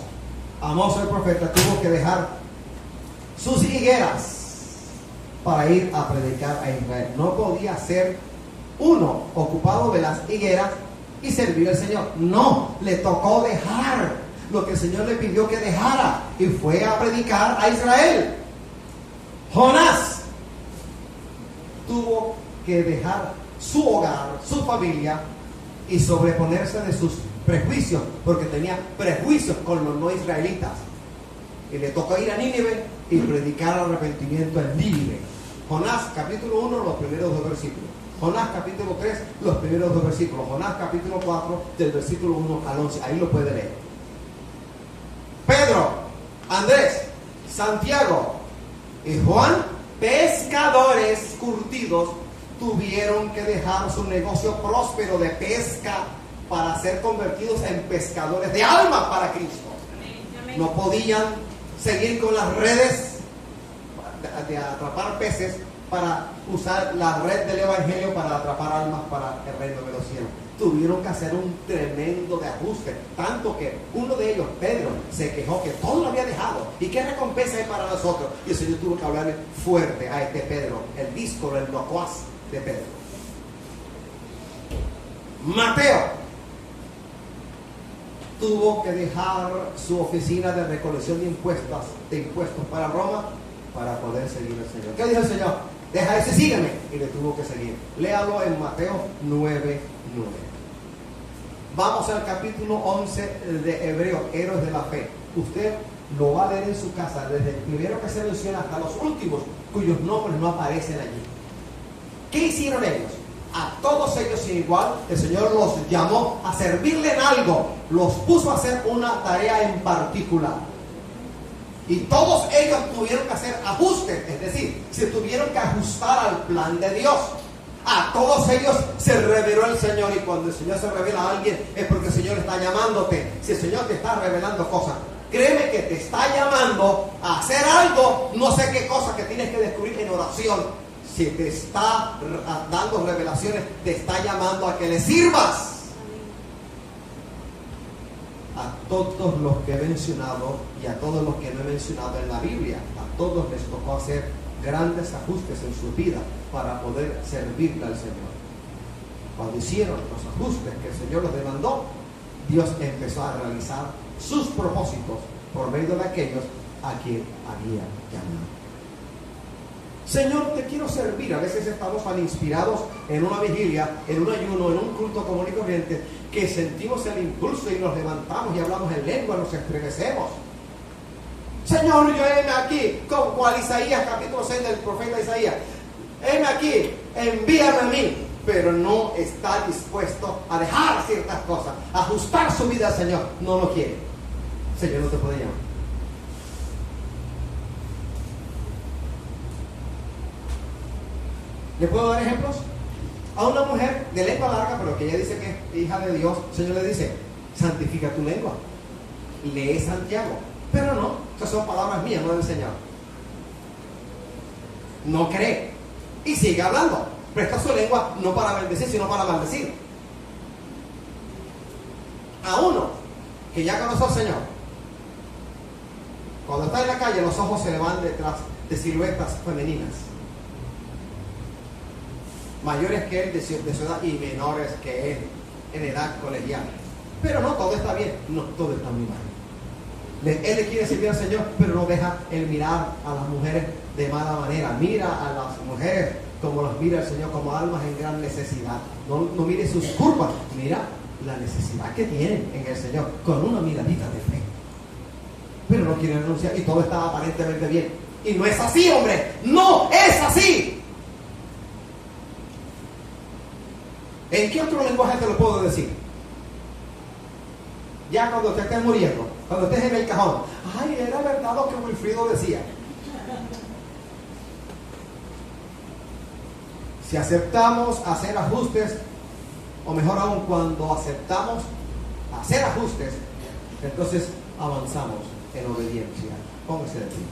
Amós, el profeta, tuvo que dejar sus higueras para ir a predicar a Israel. No podía ser uno ocupado de las higueras y servir al Señor. No, le tocó dejar lo que el Señor le pidió que dejara y fue a predicar a Israel. Jonás tuvo que dejar su hogar, su familia y sobreponerse de sus prejuicios, porque tenía prejuicios con los no israelitas, y le tocó ir a Nínive y predicar arrepentimiento en Nínive. Jonás capítulo 1, los primeros 2 versículos. Jonás capítulo 3, los primeros 2 versículos. Jonás capítulo 4, del versículo 1 al 11. Ahí lo puede leer. Pedro, Andrés, Santiago y Juan, pescadores curtidos, tuvieron que dejar su negocio próspero de pesca para ser convertidos en pescadores de almas para Cristo. No podían seguir con las redes de atrapar peces para usar la red del evangelio para atrapar almas para el reino de los cielos. Tuvieron que hacer un tremendo de ajuste, tanto que uno de ellos, Pedro, se quejó que todo lo había dejado. ¿Y qué recompensa hay para nosotros? Y el Señor tuvo que hablarle fuerte a este Pedro, el díscolo, el locuaz de Pedro. Mateo tuvo que dejar su oficina de recolección de impuestos para Roma para poder seguir al Señor. ¿Qué dijo el Señor? Deja ese, sígueme. Y le tuvo que seguir. Léalo en Mateo 9:9. Vamos al capítulo 11 de Hebreos, Héroes de la Fe. Usted lo va a leer en su casa, desde el primero que se menciona hasta los últimos, cuyos nombres no aparecen allí. ¿Qué hicieron ellos? A todos ellos sin igual, el Señor los llamó a servirle en algo, los puso a hacer una tarea en particular. Y todos ellos tuvieron que hacer ajustes, es decir, se tuvieron que ajustar al plan de Dios. A todos ellos se reveló el Señor, y cuando el Señor se revela a alguien es porque el Señor está llamándote. Si el Señor te está revelando cosas, créeme que te está llamando a hacer algo, no sé qué cosa que tienes que descubrir en oración. Si te está dando revelaciones, te está llamando a que le sirvas. A todos los que he mencionado y a todos los que no he mencionado en la Biblia, a todos les tocó hacer grandes ajustes en su vida para poder servirle al Señor. Cuando hicieron los ajustes que el Señor los demandó, Dios empezó a realizar sus propósitos por medio de aquellos a quien había llamado. Señor, te quiero servir. A veces estamos tan inspirados en una vigilia, en un ayuno, en un culto común y corriente, que sentimos el impulso y nos levantamos y hablamos en lengua, nos estremecemos. Señor, yo heme aquí, como cual Isaías, capítulo 6 del profeta Isaías. Heme aquí, envíame a mí. Pero no está dispuesto a dejar ciertas cosas, a ajustar su vida al Señor. No lo quiere. Señor no te puede llamar. ¿Le puedo dar ejemplos? A una mujer de lengua larga, pero que ella dice que es hija de Dios, el Señor le dice, santifica tu lengua. Lee Santiago. Pero no, esas son palabras mías, no del Señor. No cree. Y sigue hablando. Presta su lengua no para bendecir, sino para maldecir. A uno que ya conoce al Señor, cuando está en la calle, los ojos se le van detrás de siluetas femeninas. Mayores que él de su edad y menores que él en edad colegial. Pero no todo está bien, no todo está muy mal. Él le quiere servir al Señor, pero no deja el mirar a las mujeres de mala manera. Mira a las mujeres como las mira el Señor, como almas en gran necesidad. No mire sus curvas, mira la necesidad que tienen en el Señor, con una miradita de fe. Pero no quiere renunciar y todo está aparentemente bien. Y no es así, hombre, no es así. ¿En qué otro lenguaje te lo puedo decir? Ya cuando te estés muriendo, cuando estés en el cajón, ay, era verdad lo que Wilfrido decía. Si aceptamos hacer ajustes, o mejor aún, cuando aceptamos hacer ajustes, entonces avanzamos en obediencia. Póngase de pie.